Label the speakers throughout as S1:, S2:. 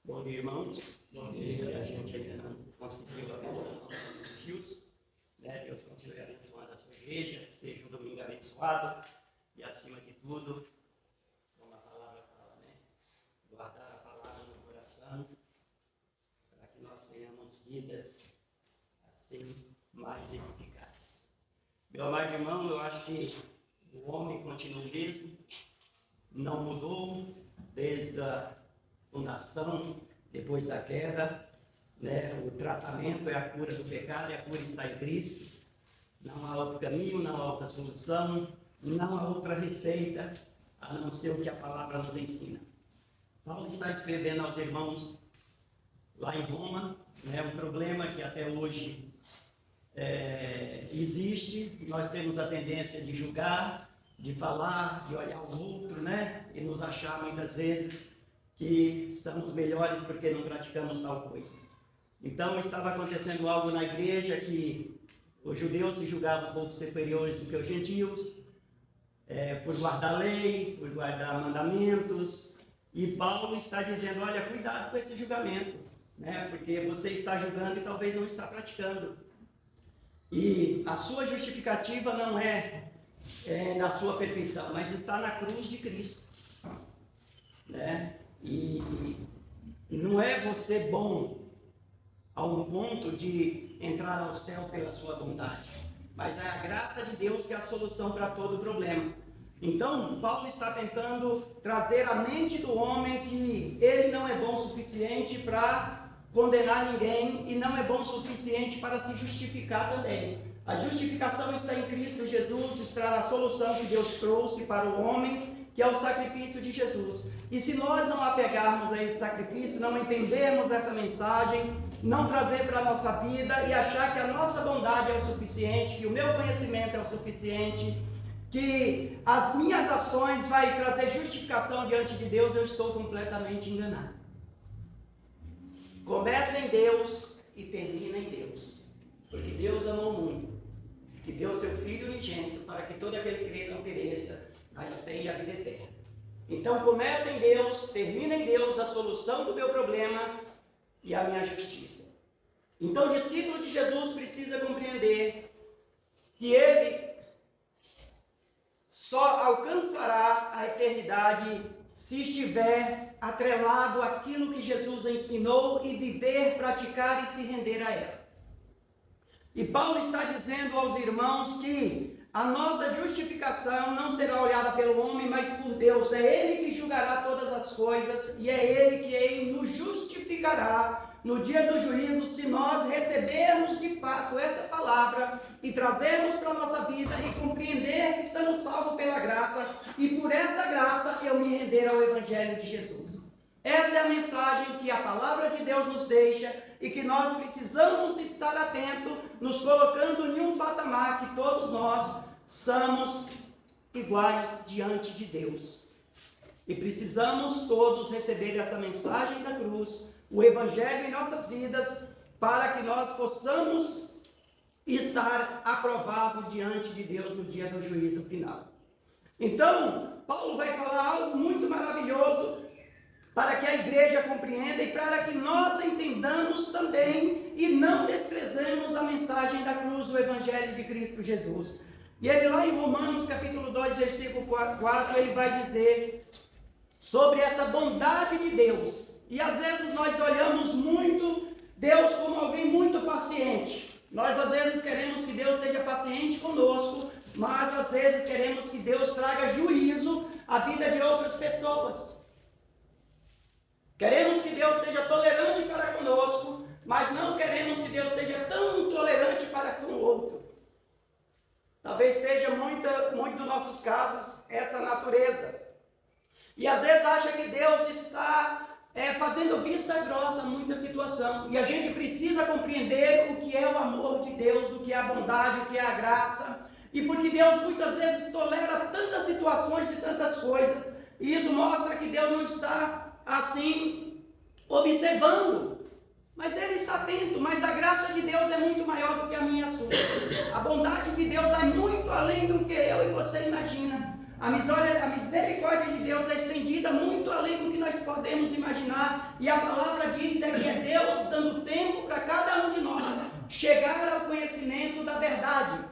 S1: Bom dia, irmãos. Bom dia. A gente ainda não conseguiu abençoar os rios, né? Deus continue abençoando a sua igreja, que seja um domingo abençoado e, acima de tudo, como a palavra fala, né? Guardar a palavra no coração para que nós tenhamos vidas assim mais eficazes. Meu amado irmão, eu acho que o homem continua o mesmo, não mudou desde a fundação, depois da queda, né? O tratamento é a cura do pecado, e a cura está em Cristo. Não há outro caminho, não há outra solução, não há outra receita, a não ser o que a palavra nos ensina. Paulo está escrevendo aos irmãos lá em Roma, né? Um problema que até hoje existe. Nós temos a tendência de julgar, de falar, de olhar o outro, né? E nos achar muitas vezes que somos melhores porque não praticamos tal coisa. Então estava acontecendo algo na igreja que os judeus se julgavam um pouco superiores do que os gentios, por guardar lei, por guardar mandamentos. E Paulo está dizendo, olha, cuidado com esse julgamento, né? Porque você está julgando e talvez não está praticando. E a sua justificativa não é na sua perfeição, mas está na cruz de Cristo, né? E não é você bom a um ponto de entrar ao céu pela sua bondade, mas é a graça de Deus que é a solução para todo problema. Então, Paulo está tentando trazer à mente do homem que ele não é bom o suficiente para condenar ninguém e não é bom o suficiente para se justificar também. A justificação está em Cristo Jesus, está na solução que Deus trouxe para o homem, que é o sacrifício de Jesus. E se nós não apegarmos a esse sacrifício, não entendermos essa mensagem, não trazer para a nossa vida e achar que a nossa bondade é o suficiente, que o meu conhecimento é o suficiente, que as minhas ações vão trazer justificação diante de Deus, eu estou completamente enganado. Começa em Deus e termina em Deus. Porque Deus amou o mundo, que deu seu Filho unigênito para que todo aquele que crê não pereça, mas tenha a vida eterna. Então começa em Deus, termina em Deus a solução do meu problema e a minha justiça. Então o discípulo de Jesus precisa compreender que ele só alcançará a eternidade se estiver atrelado àquilo que Jesus ensinou e viver, praticar e se render a ela. E Paulo está dizendo aos irmãos que a nossa justificação não será olhada pelo homem, mas por Deus. É Ele que julgará todas as coisas e é Ele que nos justificará no dia do juízo, se nós recebermos de fato essa palavra e trazermos para a nossa vida e compreender que estamos salvos pela graça e por essa graça eu me render ao Evangelho de Jesus. Essa é a mensagem que a palavra de Deus nos deixa e que nós precisamos estar atentos, nos colocando em um patamar que todos nós somos iguais diante de Deus. E precisamos todos receber essa mensagem da cruz, o Evangelho em nossas vidas, para que nós possamos estar aprovados diante de Deus no dia do juízo final. Então, Paulo vai falar algo muito maravilhoso para que a igreja compreenda e para que nós entendamos também e não desprezemos a mensagem da cruz, o Evangelho de Cristo Jesus. E ele lá em Romanos capítulo 2, versículo 4, ele vai dizer sobre essa bondade de Deus. E às vezes nós olhamos muito Deus como alguém muito paciente. Nós às vezes queremos que Deus seja paciente conosco, mas às vezes queremos que Deus traga juízo à vida de outras pessoas. Queremos que Deus seja tolerante para conosco, mas não queremos que Deus seja tão tolerante para com o outro. Talvez seja muito dos nossos casos essa natureza. E às vezes acha que Deus está fazendo vista grossa em muita situação. E a gente precisa compreender o que é o amor de Deus, o que é a bondade, o que é a graça. E porque Deus muitas vezes tolera tantas situações e tantas coisas. E isso mostra que Deus não está assim, observando, mas Ele está atento, mas a graça de Deus é muito maior do que a minha e a sua. A bondade de Deus vai muito além do que eu e você imagina. A misericórdia de Deus é estendida muito além do que nós podemos imaginar E a palavra diz que é Deus dando tempo para cada um de nós chegar ao conhecimento da verdade.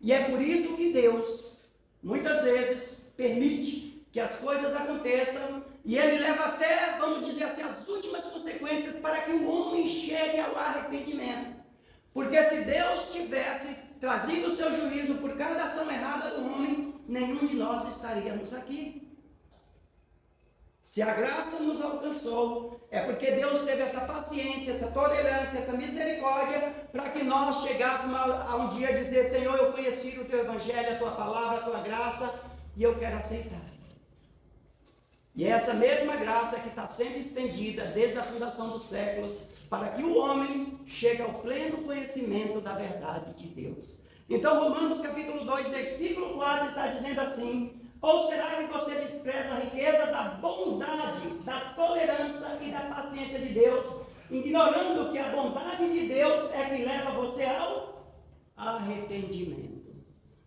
S1: E é por isso que Deus, muitas vezes, permite que as coisas aconteçam, e Ele leva até, vamos dizer assim, as últimas consequências para que o homem chegue ao arrependimento. Porque se Deus tivesse trazido o seu juízo por cada ação errada do homem, nenhum de nós estaríamos aqui. Se a graça nos alcançou, é porque Deus teve essa paciência, essa tolerância, essa misericórdia, para que nós chegássemos a um dia dizer: Senhor, eu conheci o Teu Evangelho, a Tua Palavra, a Tua graça, e eu quero aceitar. E é essa mesma graça que está sendo estendida desde a fundação dos séculos, para que o homem chegue ao pleno conhecimento da verdade de Deus. Então, Romanos capítulo 2, versículo 4 está dizendo assim: ou será que você despreza a riqueza da bondade, da tolerância e da paciência de Deus, ignorando que a bondade de Deus é que leva você ao arrependimento?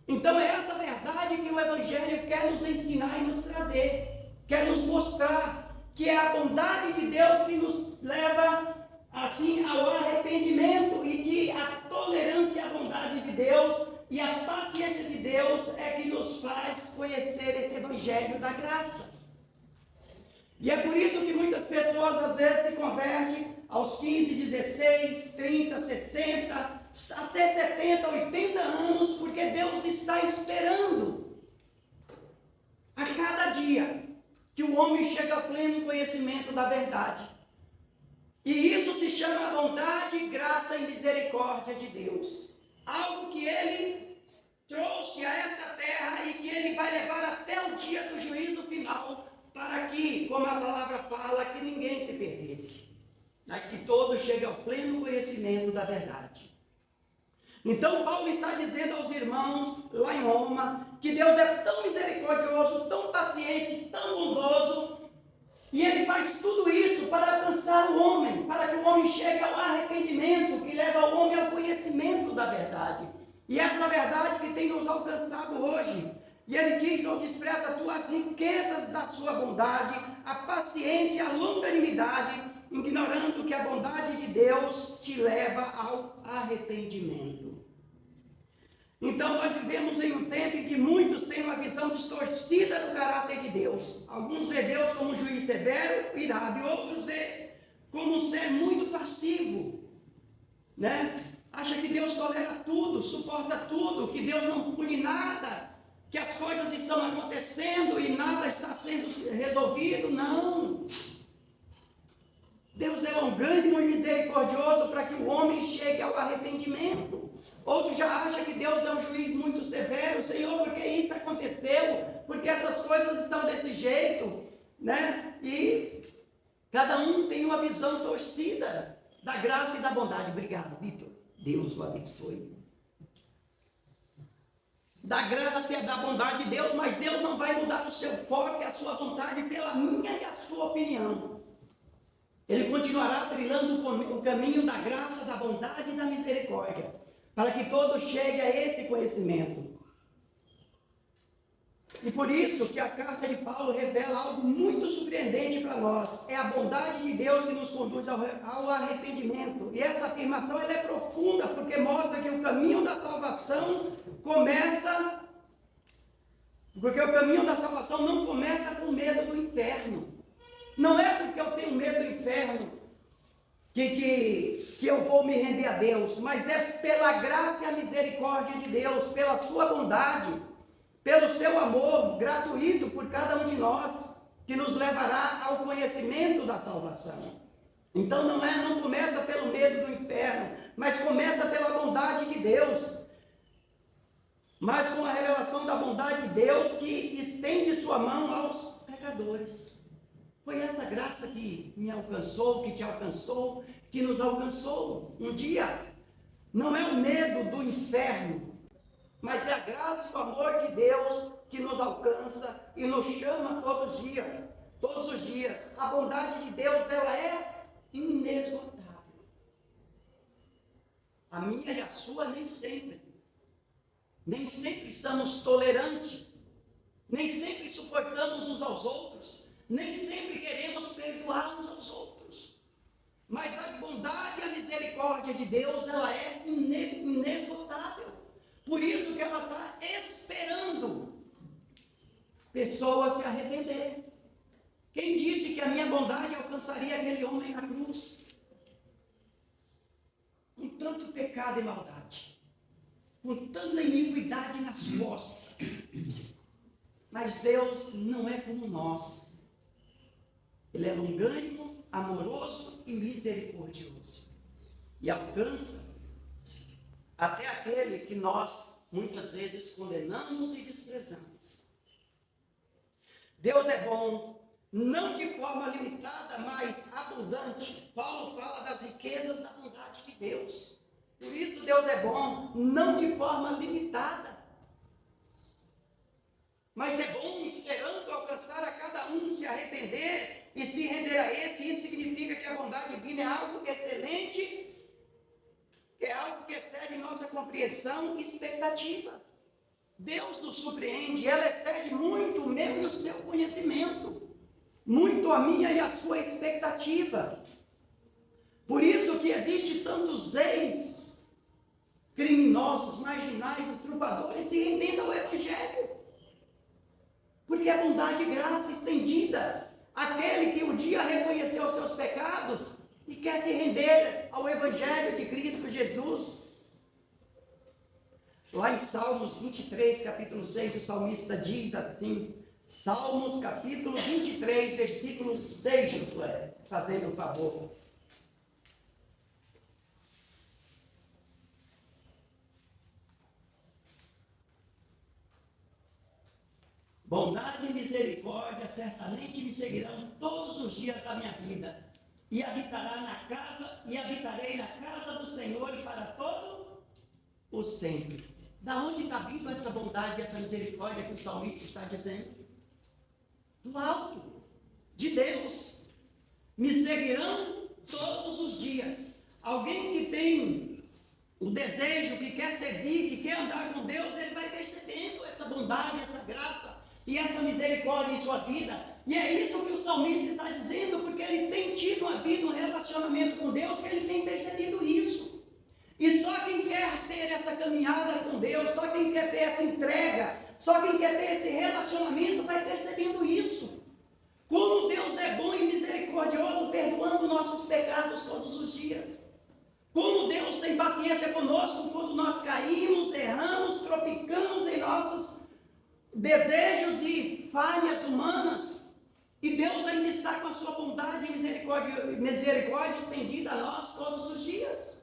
S1: Então é essa verdade que o Evangelho quer nos ensinar e nos trazer, quer nos mostrar, que é a bondade de Deus que nos leva assim ao arrependimento, e que a tolerância e a bondade de Deus e a paciência de Deus é que nos faz conhecer esse Evangelho da graça. E é por isso que muitas pessoas às vezes se convertem aos 15, 16, 30, 60, até 70, 80 anos, porque Deus está esperando a cada dia que o homem chega ao pleno conhecimento da verdade. E isso se chama bondade, graça e misericórdia de Deus. Algo que Ele trouxe a esta terra e que Ele vai levar até o dia do juízo final, para que, como a palavra fala, que ninguém se perdesse, mas que todos cheguem ao pleno conhecimento da verdade. Então Paulo está dizendo aos irmãos lá em Roma que Deus é tão misericordioso, tão paciente, tão bondoso, e Ele faz tudo isso para alcançar o homem, para que o homem chegue ao arrependimento, que leva o homem ao conhecimento da verdade. E essa verdade que tem nos alcançado hoje. E Ele diz: ou despreza tu as riquezas da sua bondade, a paciência, a longanimidade, ignorando que a bondade de Deus te leva ao arrependimento. Então nós vivemos em um tempo em que muitos têm uma visão distorcida do caráter de Deus. Alguns vê Deus como um juiz severo, irado, e outros vê como um ser muito passivo, né? Acha que Deus tolera tudo, suporta tudo, que Deus não pune nada, que as coisas estão acontecendo e nada está sendo resolvido. Não! Deus é longânimo e misericordioso para que o homem chegue ao arrependimento. Outro já acha que Deus é um juiz muito severo. Senhor, por que isso aconteceu? Por que essas coisas estão desse jeito? Né? E cada um tem uma visão torcida da graça e da bondade. Obrigado, Vitor. Deus o abençoe. Da graça e da bondade de Deus, mas Deus não vai mudar o seu foco e a sua vontade pela minha e a sua opinião. Ele continuará trilhando o caminho da graça, da bondade e da misericórdia, para que todos cheguem a esse conhecimento. E por isso que a carta de Paulo revela algo muito surpreendente para nós. É a bondade de Deus que nos conduz ao arrependimento. E essa afirmação ela é profunda, porque mostra que o caminho da salvação começa... Porque o caminho da salvação não começa com medo do inferno. Não é porque eu tenho medo do inferno que eu vou me render a Deus, mas é pela graça e a misericórdia de Deus, pela sua bondade, pelo seu amor gratuito por cada um de nós, que nos levará ao conhecimento da salvação. Então não começa pelo medo do inferno, mas começa pela bondade de Deus, mas com a revelação da bondade de Deus que estende sua mão aos pecadores. Foi essa graça que me alcançou, que te alcançou, que nos alcançou um dia. Não é o medo do inferno, mas é a graça e o amor de Deus que nos alcança e nos chama todos os dias. A bondade de Deus, ela é inesgotável. A minha e a sua nem sempre. Nem sempre somos tolerantes. Nem sempre suportamos uns aos outros. Nem sempre queremos perdoar uns aos outros. misericórdia de Deus, ela é inesgotável. Por isso que ela está esperando pessoas se arrependerem. Quem disse que a minha bondade alcançaria aquele homem na cruz? Com tanto pecado e maldade, com tanta iniquidade nas costas. Mas Deus não é como nós. Ele é longânimo, amoroso e misericordioso. E alcança até aquele que nós muitas vezes condenamos e desprezamos. Deus é bom, não de forma limitada, mas abundante. Paulo fala das riquezas da bondade de Deus. Por isso Deus é bom, não de forma limitada, mas é bom esperando alcançar a cada um se arrepender e se render a esse. Isso significa que a bondade divina é algo excelente, é algo que excede nossa compreensão e expectativa. Deus nos surpreende, ela excede muito o meu e o seu conhecimento, muito a minha e a sua expectativa. Por isso que existe tantos ex-criminosos, marginais, estrupadores se rendendo ao Evangelho. Porque a bondade e graça estendida, aquele que um dia reconheceu os seus pecados e quer se render ao Evangelho de Cristo Jesus. Lá em Salmos 23, capítulo 6, o salmista diz assim, Salmos capítulo 23, versículo 6, Josué, fazendo o favor. Bondade e misericórdia certamente me seguirão todos os dias da minha vida, e habitarei na casa do Senhor e para todo o sempre. Da onde está vindo essa bondade e essa misericórdia que o salmista está dizendo? Do alto, de Deus. Me seguirão todos os dias. Alguém que tem o desejo, que quer servir, que quer andar com Deus, ele vai percebendo essa bondade, essa graça e essa misericórdia em sua vida. E é isso que o salmista está dizendo, porque ele tem tido uma vida, um relacionamento com Deus, que ele tem percebido isso. E só quem quer ter essa caminhada com Deus, só quem quer ter essa entrega, só quem quer ter esse relacionamento vai percebendo isso. Como Deus é bom e misericordioso, perdoando nossos pecados todos os dias. Como Deus tem paciência conosco quando nós caímos, erramos, tropicamos em nossos desejos e falhas humanas. E Deus ainda está com a sua bondade e misericórdia estendida a nós todos os dias.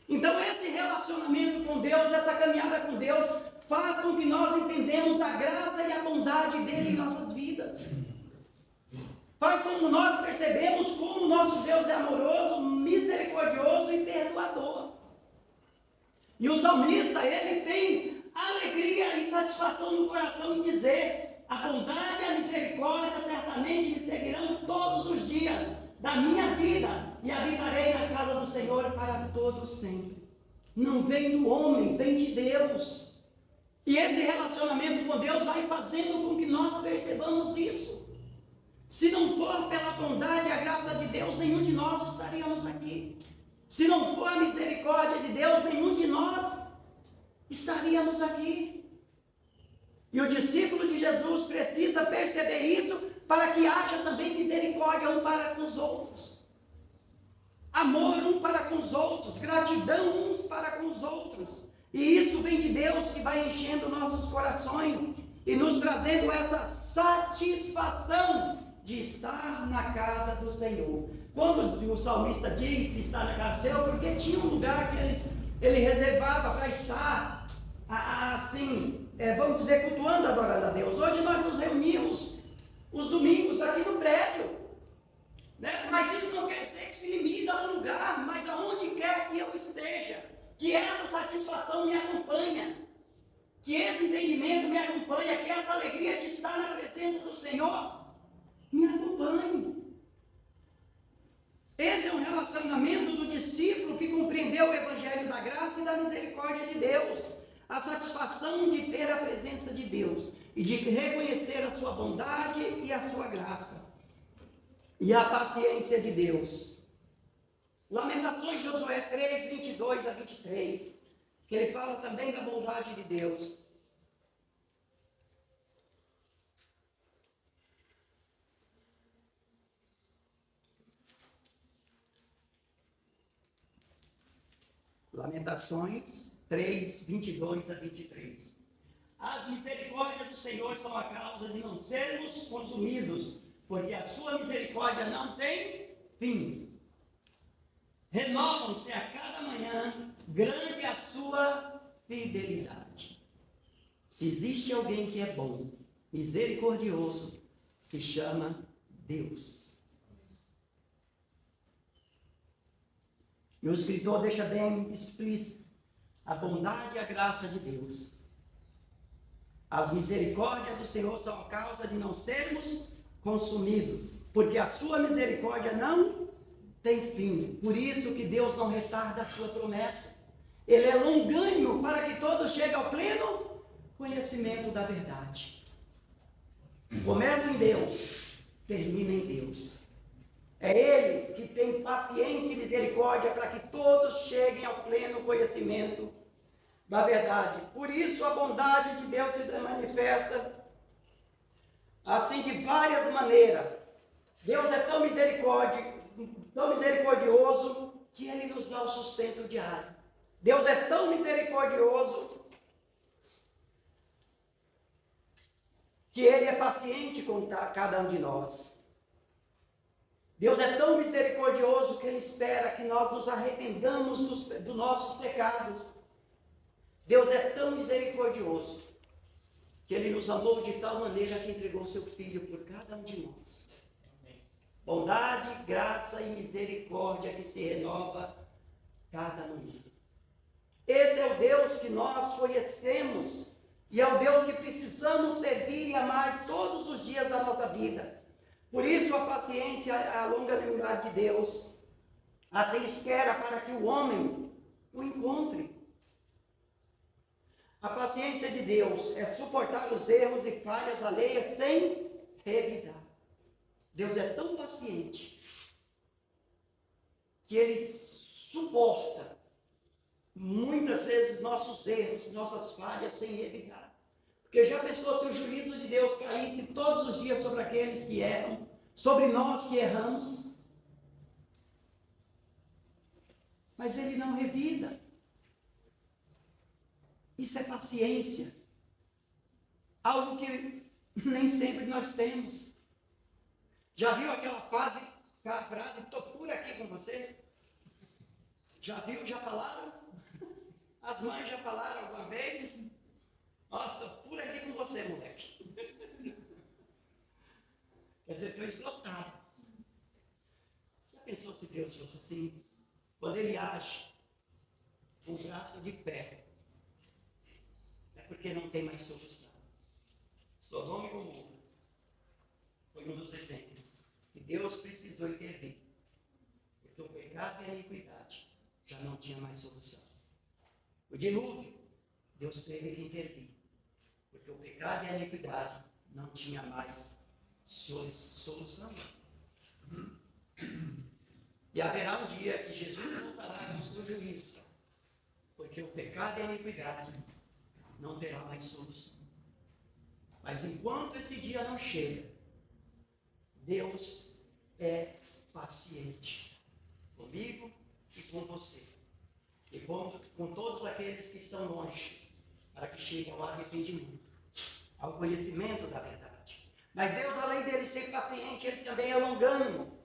S1: Então esse relacionamento com Deus, essa caminhada com Deus, faz com que nós entendamos a graça e a bondade dele em nossas vidas. Faz com que nós percebemos como o nosso Deus é amoroso, misericordioso e perdoador. E o salmista, ele tem alegria e satisfação no coração em dizer: a bondade e a misericórdia certamente me seguirão todos os dias da minha vida, e habitarei na casa do Senhor para todo sempre. Não vem do homem, vem de Deus. E esse relacionamento com Deus vai fazendo com que nós percebamos isso. Se não for pela bondade e a graça de Deus, nenhum de nós estaríamos aqui. Se não for a misericórdia de Deus, nenhum de nós estaríamos aqui. E o discípulo de Jesus precisa perceber isso para que haja também misericórdia um para com os outros. Amor um para com os outros, gratidão uns para com os outros. E isso vem de Deus, que vai enchendo nossos corações e nos trazendo essa satisfação de estar na casa do Senhor. Quando o salmista diz que está na casa do Senhor, porque tinha um lugar que ele reservava para estar, assim, vamos dizer, cultuando, adorando a Deus. Hoje nós nos reunimos os domingos aqui no prédio, né? Mas isso não quer dizer que se limita a um lugar, mas aonde quer que eu esteja, que essa satisfação me acompanha, que esse entendimento me acompanha, que essa alegria de estar na presença do Senhor me acompanhe. Esse é um relacionamento do discípulo que compreendeu o Evangelho da graça e da misericórdia de Deus, a satisfação de ter a presença de Deus e de reconhecer a sua bondade e a sua graça, e a paciência de Deus. Lamentações, Josué 3, 22 a 23, que ele fala também da bondade de Deus. Lamentações 3, 22 a 23. As misericórdias do Senhor são a causa de não sermos consumidos, porque a sua misericórdia não tem fim. Renovam-se a cada manhã, grande a sua fidelidade. Se existe alguém que é bom, misericordioso, se chama Deus. E o escritor deixa bem explícito a bondade e a graça de Deus. As misericórdias do Senhor são a causa de não sermos consumidos, porque a sua misericórdia não tem fim. Por isso que Deus não retarda a sua promessa. Ele é longânimo para que todos cheguem ao pleno conhecimento da verdade. Começa em Deus, termina em Deus. É Ele que tem paciência e misericórdia para que todos cheguem ao pleno conhecimento da verdade. Por isso a bondade de Deus se manifesta assim de várias maneiras. Deus é tão misericordioso que Ele nos dá o sustento diário. Deus é tão misericordioso que Ele é paciente com cada um de nós. Deus é tão misericordioso que Ele espera que nós nos arrependamos dos nossos pecados. Deus é tão misericordioso que Ele nos amou de tal maneira que entregou seu Filho por cada um de nós. Bondade, graça e misericórdia que se renova cada manhã. Esse é o Deus que nós conhecemos e é o Deus que precisamos servir e amar todos os dias da nossa vida. Por isso a paciência, a longanimidade de Deus, assim espera para que o homem o encontre. A paciência de Deus é suportar os erros e falhas alheias sem revidar. Deus é tão paciente que Ele suporta muitas vezes nossos erros, nossas falhas sem revidar. Porque já pensou se o juízo de Deus caísse todos os dias sobre aqueles que erram, sobre nós que erramos? Mas Ele não revida. Isso é paciência. Algo que nem sempre nós temos. Já viu aquela frase, estou por aqui com você? Já viu, já falaram? As mães já falaram alguma vez? Estou por aqui com você, moleque. Quer dizer, estou esgotado. Já pensou se Deus fosse assim? Quando Ele age com um braço de ferro, é porque não tem mais solução. Sodoma e Gomorra foi um dos exemplos que Deus precisou intervir. Porque o pecado e a iniquidade já não tinha mais solução. O dilúvio, Deus teve que intervir. Porque o pecado e a iniquidade não tinha mais solução. E haverá um dia que Jesus voltará com o seu juízo. Porque o pecado e a iniquidade não terá mais solução. Mas enquanto esse dia não chega, Deus é paciente comigo e com você. E com todos aqueles que estão longe, para que cheguem ao arrependimento, ao conhecimento da verdade. Mas Deus, além dele ser paciente, Ele também é longânimo.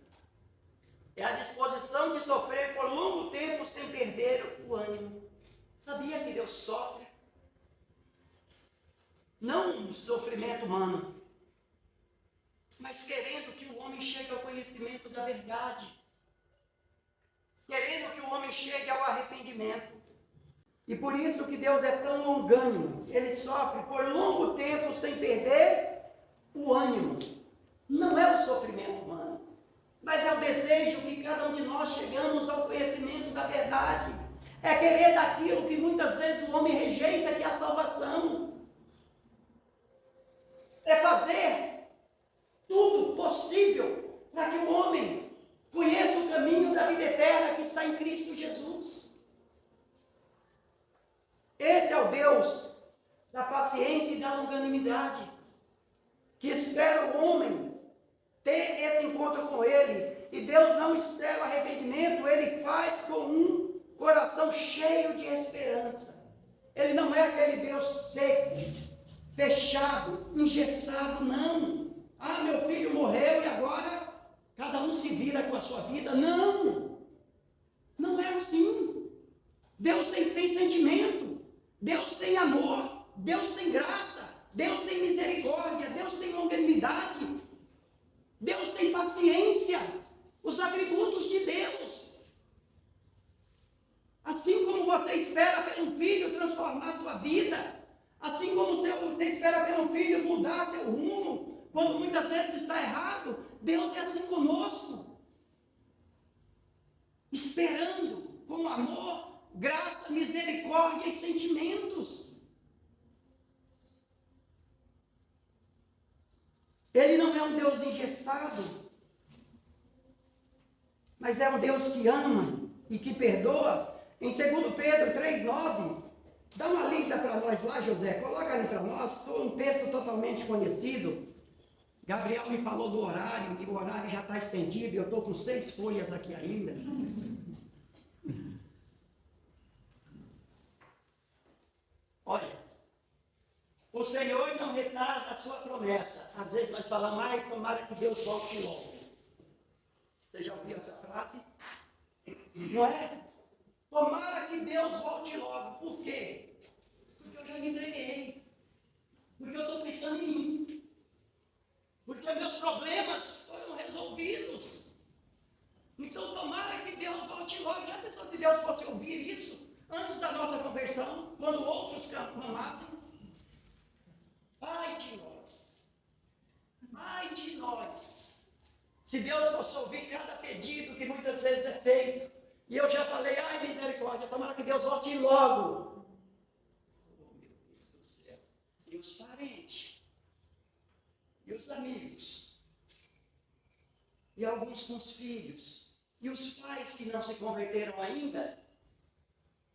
S1: É a disposição de sofrer por longo tempo sem perder o ânimo. Sabia que Deus sofre? Não um sofrimento humano, mas querendo que o homem chegue ao conhecimento da verdade. Querendo que o homem chegue ao arrependimento. E por isso que Deus é tão longânimo. Ele sofre por longo tempo sem perder o ânimo. Não é o sofrimento humano, mas é o desejo que cada um de nós chegamos ao conhecimento da verdade. É querer daquilo que muitas vezes o homem rejeita, que é a salvação. É fazer tudo possível para que o homem conheça o caminho da vida vida eterna que está em Cristo Jesus. Esse é o Deus da paciência e da longanimidade, que espera o homem ter esse encontro com Ele. E Deus não espera o arrependimento, Ele faz com um coração cheio de esperança. Ele não é aquele Deus seco, fechado, engessado, não. Ah, meu filho morreu e agora cada um se vira com a sua vida. Não, não é assim. Deus tem sentimento, Deus tem amor, Deus tem graça, Deus tem misericórdia, Deus tem longanimidade, Deus tem paciência, os atributos de Deus. Assim como você espera pelo filho transformar sua vida, assim como você espera pelo filho mudar seu rumo, quando muitas vezes está errado, Deus é assim conosco, esperando com amor, graça, misericórdia e sentimentos. Ele não é um Deus engessado, mas é um Deus que ama e que perdoa. Em 2 Pedro 3,9, dá uma lida para nós lá, José, coloca ali para nós, um texto totalmente conhecido. Gabriel me falou do horário, e o horário já está estendido, eu estou com 6 folhas aqui ainda. Olha, o Senhor não retarda a sua promessa. Às vezes nós falamos, ai, tomara que Deus volte logo. Você já ouviu essa frase? Não é? Tomara que Deus volte logo. Por quê? Porque eu já me entreguei. Porque eu estou pensando em mim. Porque meus problemas foram resolvidos. Então tomara que Deus volte logo. Já pensou se Deus fosse ouvir isso antes da nossa conversão, quando outros clamassem? Ai de nós! Ai de nós! Se Deus fosse ouvir cada pedido que muitas vezes é feito, e eu já falei, ai misericórdia, tomara que Deus volte logo. Oh, meu Deus do céu! E os parentes? E os amigos? E alguns com os filhos? E os pais que não se converteram ainda?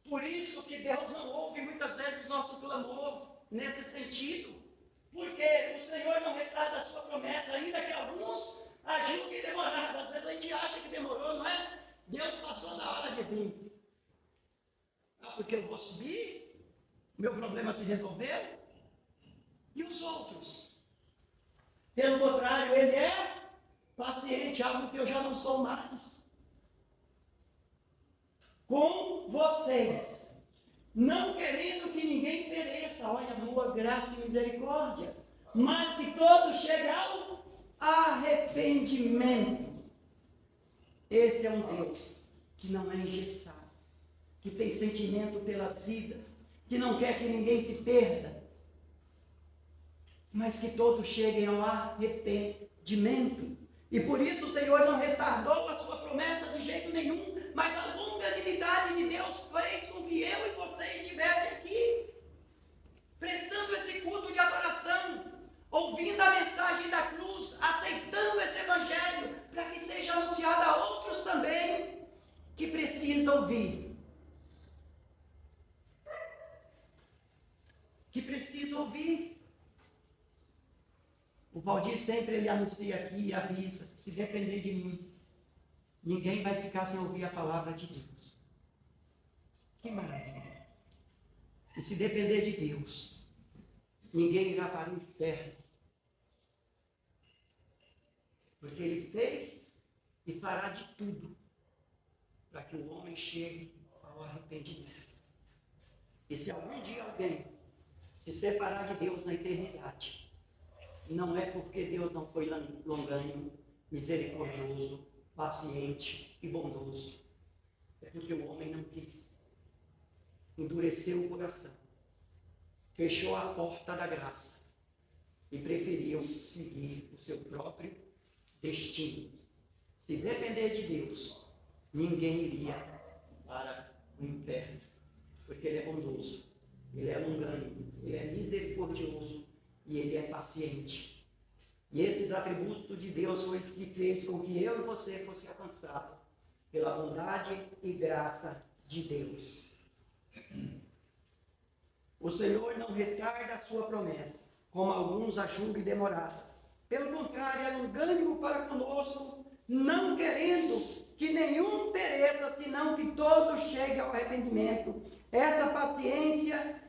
S1: Por isso que Deus não ouve muitas vezes nosso clamor nesse sentido. Porque o Senhor não retarda a sua promessa, ainda que alguns agiram que demoraram. Às vezes a gente acha que demorou, não é? Deus passou da hora de vir. Ah, porque eu vou subir? Meu problema se resolveu? E os outros? Pelo contrário, Ele é paciente, algo que eu já não sou mais. Com vocês, não querendo que ninguém pereça, olha, amor, graça e misericórdia, mas que todos cheguem ao arrependimento. Esse é um Deus que não é engessado, que tem sentimento pelas vidas, que não quer que ninguém se perda, mas que todos cheguem ao arrependimento. E por isso o Senhor não retardou a sua promessa de jeito nenhum, mas a longanimidade de Deus fez com que eu e você estivessem aqui, prestando esse culto de adoração, ouvindo a mensagem da cruz, aceitando esse evangelho, para que seja anunciado a outros também, que precisam ouvir. Que precisam ouvir. O Valdir sempre ele anuncia aqui e avisa, se depender de mim, ninguém vai ficar sem ouvir a palavra de Deus. Que maravilha! E se depender de Deus, ninguém irá para o inferno. Porque Ele fez e fará de tudo para que o homem chegue ao arrependimento. E se algum dia alguém se separar de Deus na eternidade, não é porque Deus não foi longânimo, misericordioso, paciente e bondoso. É porque o homem não quis. Endureceu o coração. Fechou a porta da graça. E preferiu seguir o seu próprio destino. Se depender de Deus, ninguém iria para o inferno. Porque Ele é bondoso. Ele é longânimo. Ele é misericordioso. E Ele é paciente. E esses atributos de Deus foi que fez com que eu e você fosse alcançados pela bondade e graça de Deus. O Senhor não retarda a sua promessa, como alguns a julgam demoradas. Pelo contrário, é longânimo para conosco, não querendo que nenhum pereça, senão que todos cheguem ao arrependimento. Essa paciência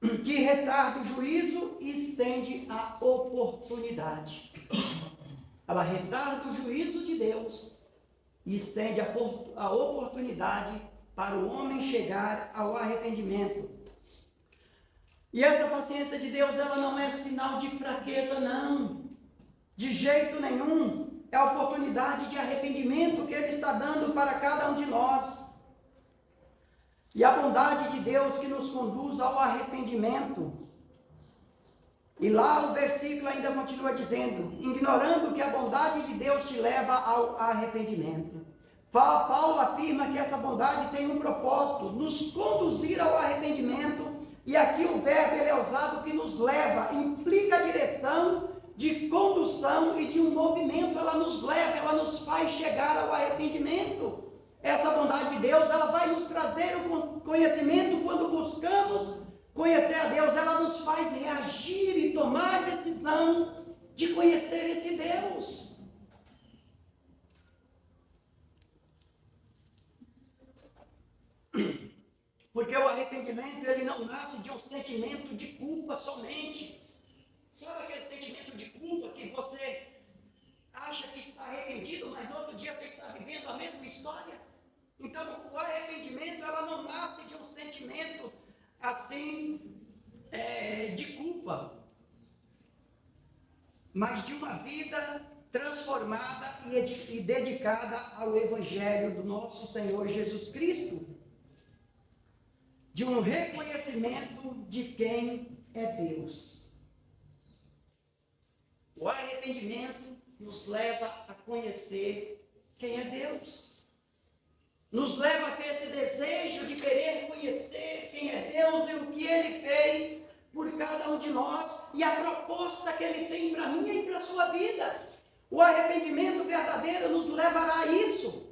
S1: que retarda o juízo e estende a oportunidade. Ela retarda o juízo de Deus e estende a oportunidade para o homem chegar ao arrependimento. E essa paciência de Deus, ela não é sinal de fraqueza, não. De jeito nenhum. É a oportunidade de arrependimento que Ele está dando para cada um de nós. E a bondade de Deus que nos conduz ao arrependimento. E lá o versículo ainda continua dizendo, ignorando que a bondade de Deus te leva ao arrependimento. Paulo afirma que essa bondade tem um propósito, nos conduzir ao arrependimento. E aqui o verbo ele é usado que nos leva, implica a direção de condução e de um movimento. Ela nos leva, ela nos faz chegar ao arrependimento. Essa bondade de Deus, ela vai nos trazer o conhecimento quando buscamos conhecer a Deus. Ela nos faz reagir e tomar decisão de conhecer esse Deus. Porque o arrependimento, ele não nasce de um sentimento de culpa somente. Sabe aquele sentimento de culpa que você acha que está arrependido, mas no outro dia você está vivendo a mesma história? Então, o arrependimento, ela não nasce de um sentimento assim, de culpa, mas de uma vida transformada e dedicada ao Evangelho do nosso Senhor Jesus Cristo. De um reconhecimento de quem é Deus. O arrependimento nos leva a conhecer quem é Deus. Nos leva a ter esse desejo de querer conhecer quem é Deus e o que Ele fez por cada um de nós e a proposta que Ele tem para mim e para a sua vida. O arrependimento verdadeiro nos levará a isso.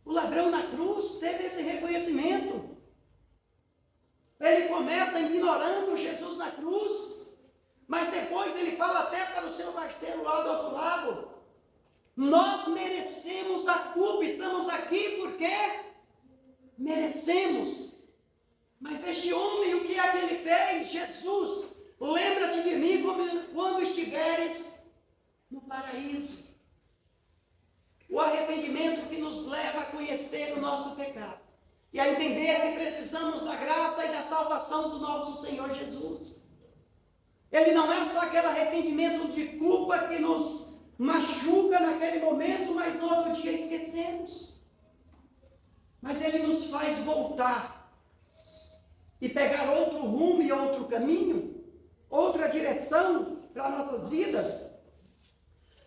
S1: O ladrão na cruz teve esse reconhecimento. Ele começa ignorando Jesus na cruz, mas depois ele fala até para o seu parceiro lá do outro lado: nós merecemos a culpa, estamos aqui porque merecemos. Mas este homem, o que é que ele fez? Jesus, lembra-te de mim quando estiveres no paraíso. O arrependimento que nos leva a conhecer o nosso pecado e a entender que precisamos da graça e da salvação do nosso Senhor Jesus. Ele não é só aquele arrependimento de culpa que nos machuca naquele momento, mas no outro dia esquecemos. Mas Ele nos faz voltar e pegar outro rumo e outro caminho, outra direção para nossas vidas.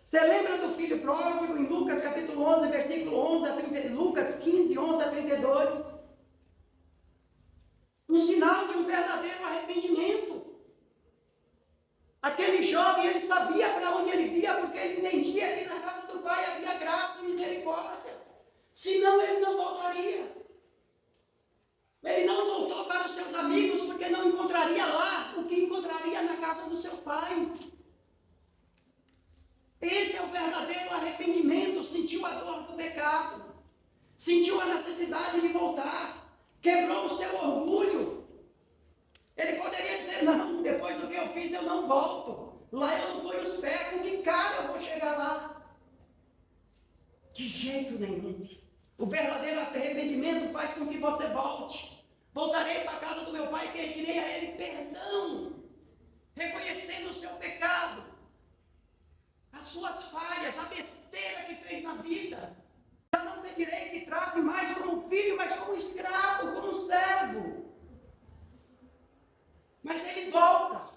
S1: Você lembra do filho pródigo em Lucas capítulo 11, versículo 11 a 30, Lucas 15, 11 a 32? Um sinal de um verdadeiro arrependimento. Aquele jovem, ele sabia para onde ele via, porque ele entendia que na casa do Pai havia graça e misericórdia. Senão ele não voltaria. Ele não voltou para os seus amigos, porque não encontraria lá o que encontraria na casa do seu pai. Esse é o verdadeiro arrependimento. Sentiu a dor do pecado, sentiu a necessidade de voltar, quebrou o seu orgulho. Ele poderia dizer: não, depois do que eu fiz eu não volto, lá eu não ponho os pés, com que cara eu vou chegar lá? De jeito nenhum. O verdadeiro arrependimento faz com que você volte. Voltarei para a casa do meu pai e pedirei a ele perdão, reconhecendo o seu pecado, as suas falhas, a besteira que fez na vida. Eu não pedirei que trate mais como um filho, mas como um escravo, como um servo. Mas ele volta.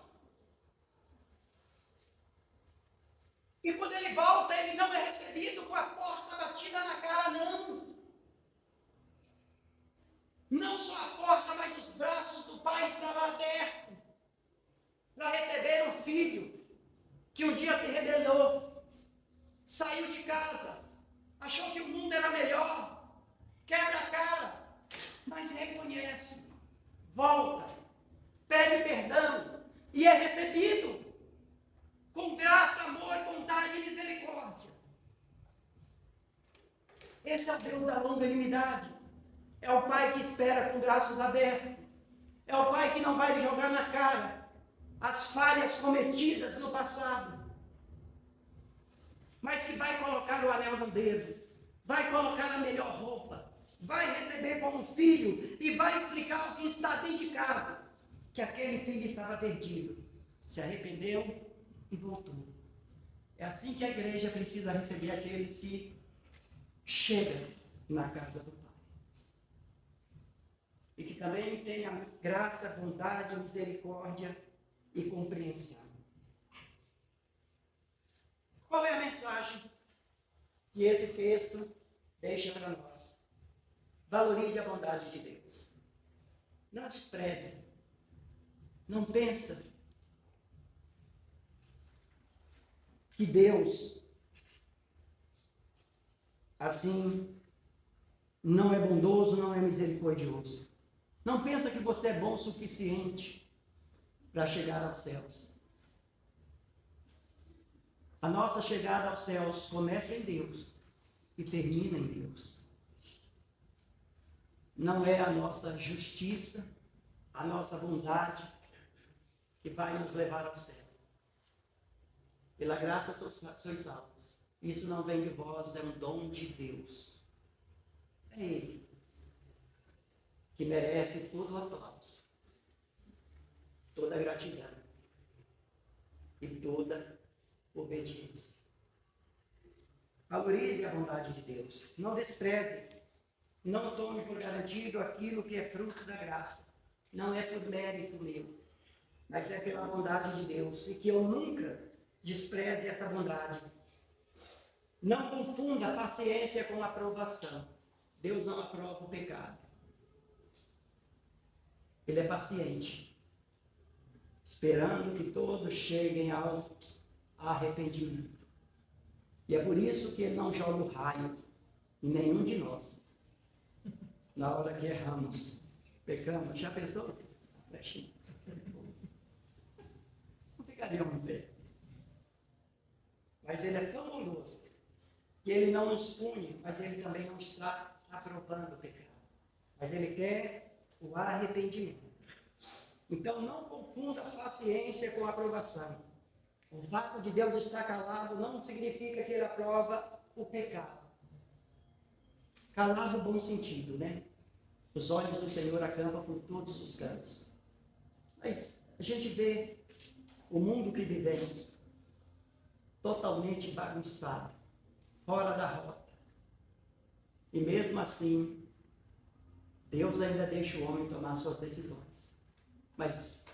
S1: E quando ele volta, ele não é recebido com a porta batida na cara, não. Não só a porta, mas os braços do pai estavam abertos para receber o filho que um dia se rebelou, saiu de casa, achou que o mundo era melhor, quebra a cara, mas reconhece, volta, pede perdão e é recebido com graça, amor, bondade e misericórdia. Esse é o Deus da longanimidade. É o Pai que espera com braços abertos. É o Pai que não vai lhe jogar na cara as falhas cometidas no passado, mas que vai colocar o anel no dedo, vai colocar a melhor roupa, vai receber como filho e vai explicar ao que está dentro de casa que aquele filho estava perdido, se arrependeu e voltou. É assim que a igreja precisa receber aqueles que chegam na casa do Pai. E que também tenha graça, bondade, misericórdia e compreensão. Qual é a mensagem que esse texto deixa para nós? Valorize a bondade de Deus. Não despreze. Não pensa que Deus, assim, não é bondoso, não é misericordioso. Não pensa que você é bom o suficiente para chegar aos céus. A nossa chegada aos céus começa em Deus e termina em Deus. Não é a nossa justiça, a nossa bondade que vai nos levar ao céu. Pela graça sois salvos. Isso não vem de vós, é um dom de Deus. É Ele que merece todo o aplauso, toda a gratidão e toda obediência. Valorize a bondade de Deus. Não despreze. Não tome por garantido aquilo que é fruto da graça. Não é por mérito meu, mas é pela bondade de Deus. E que eu nunca despreze essa bondade. Não confunda paciência com aprovação. Deus não aprova o pecado. Ele é paciente, esperando que todos cheguem ao arrependimento. E é por isso que Ele não joga o raio em nenhum de nós. Na hora que erramos, pecamos. Já pensou? Flechinha. Não ficaria muito bem. Mas Ele é tão bondoso que Ele não nos pune, mas Ele também não está aprovando o pecado. Mas Ele quer o arrependimento. Então não confunda paciência com aprovação. O fato de Deus estar calado não significa que Ele aprova o pecado. Calado no bom sentido, né? Os olhos do Senhor acampam por todos os cantos. Mas a gente vê o mundo que vivemos totalmente bagunçado, fora da rota. E mesmo assim, Deus ainda deixa o homem tomar suas decisões. Mas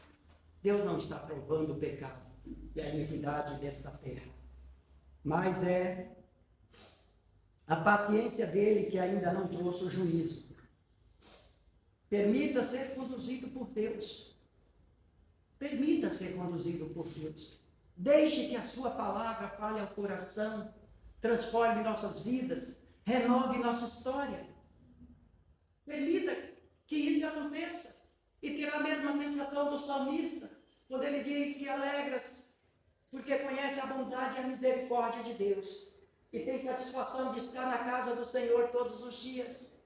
S1: Deus não está provando o pecado e a iniquidade desta terra. Mas é a paciência dele que ainda não trouxe o juízo. Permita ser conduzido por Deus. Permita ser conduzido por Deus. Deixe que a sua palavra fale ao coração, transforme nossas vidas, renove nossa história. Permita que isso aconteça e terá a mesma sensação do salmista, quando ele diz que alegras porque conhece a bondade e a misericórdia de Deus e tem satisfação de estar na casa do Senhor todos os dias.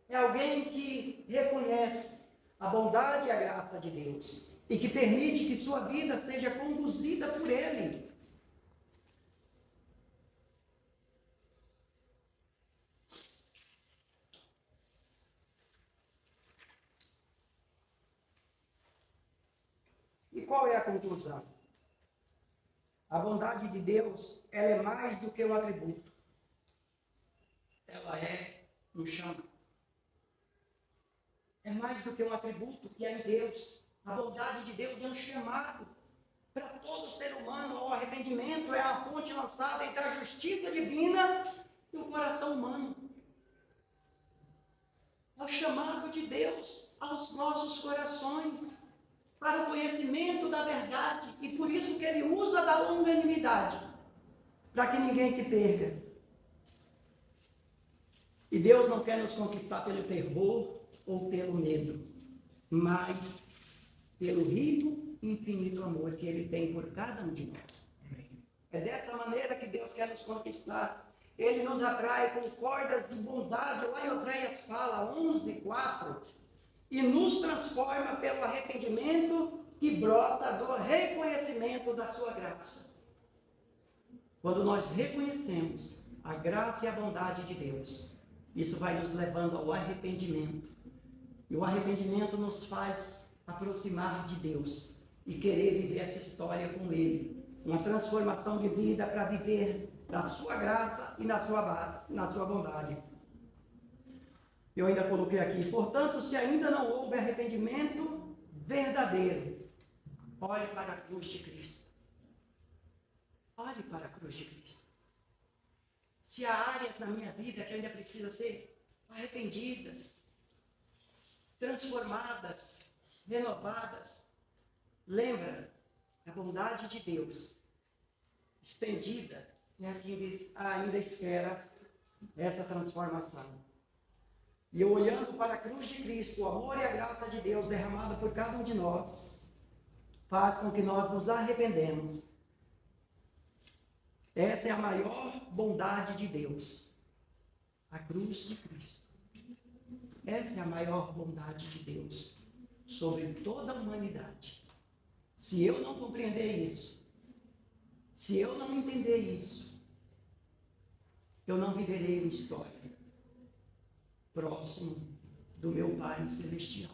S1: É alguém que reconhece a bondade e a graça de Deus e que permite que sua vida seja conduzida por Ele. E qual é a conclusão? A bondade de Deus, ela é mais do que um atributo. Ela é um chamado. É mais do que um atributo que é em Deus. A bondade de Deus é um chamado para todo ser humano ao arrependimento. É a ponte lançada entre a justiça divina e o coração humano. É o chamado de Deus aos nossos corações para o conhecimento da verdade. E por isso que Ele usa da longanimidade, para que ninguém se perca. E Deus não quer nos conquistar pelo terror ou pelo medo, mas pelo rico e infinito amor que Ele tem por cada um de nós. É dessa maneira que Deus quer nos conquistar. Ele nos atrai com cordas de bondade, lá em Oséias fala, 11:4, e nos transforma pelo arrependimento que brota do reconhecimento da sua graça. Quando nós reconhecemos a graça e a bondade de Deus, isso vai nos levando ao arrependimento. E o arrependimento nos faz aproximar de Deus e querer viver essa história com Ele. Uma transformação de vida para viver da sua graça e na sua bondade. Eu ainda coloquei aqui, portanto, se ainda não houve arrependimento verdadeiro, olhe para a cruz de Cristo. Olhe para a cruz de Cristo. Se há áreas na minha vida que ainda precisam ser arrependidas, transformadas, renovadas, lembra a bondade de Deus estendida e ainda espera essa transformação. E olhando para a cruz de Cristo, o amor e a graça de Deus derramada por cada um de nós, faz com que nós nos arrependemos. Essa é a maior bondade de Deus, a cruz de Cristo. Essa é a maior bondade de Deus sobre toda a humanidade. Se eu não compreender isso, se eu não entender isso, eu não viverei uma história próximo do meu Pai Celestial.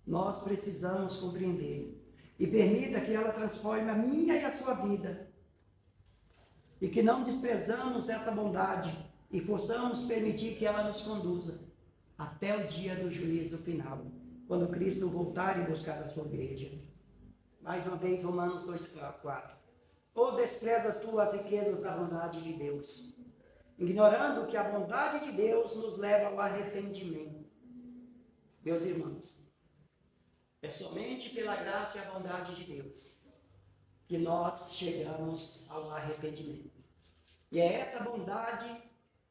S1: Nós precisamos compreender e permita que ela transforme a minha e a sua vida. E que não desprezamos essa bondade e possamos permitir que ela nos conduza até o dia do juízo final, quando Cristo voltar e buscar a sua igreja. Mais uma vez, Romanos 2:4. Ou despreza tu as riquezas da bondade de Deus, ignorando que a bondade de Deus nos leva ao arrependimento. Meus irmãos, é somente pela graça e a bondade de Deus que nós chegamos ao arrependimento. E é essa bondade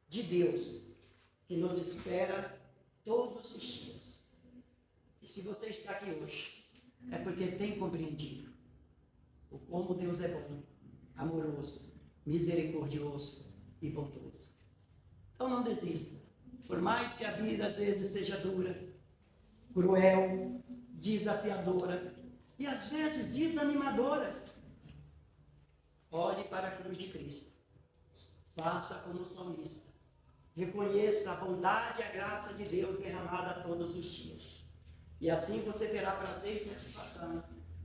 S1: de Deus que nos espera todos os dias. E se você está aqui hoje, é porque tem compreendido o como Deus é bom, amoroso, misericordioso e bondoso. Então não desista. Por mais que a vida às vezes seja dura, cruel, desafiadora e às vezes desanimadoras, olhe para a cruz de Cristo. Faça como salmista. Reconheça a bondade e a graça de Deus derramada todos os dias. E assim você terá prazer e satisfação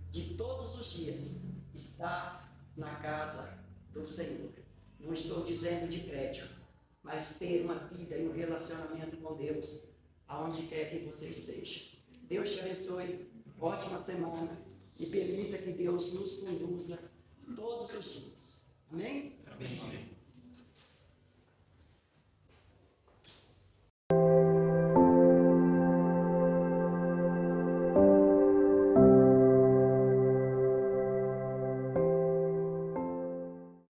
S1: de todos os dias estar na casa do Senhor. Não estou dizendo de prédio, mas ter uma vida e um relacionamento com Deus, aonde quer que você esteja. Deus te abençoe, ótima semana e permita que Deus nos conduza todos os dias. Amém?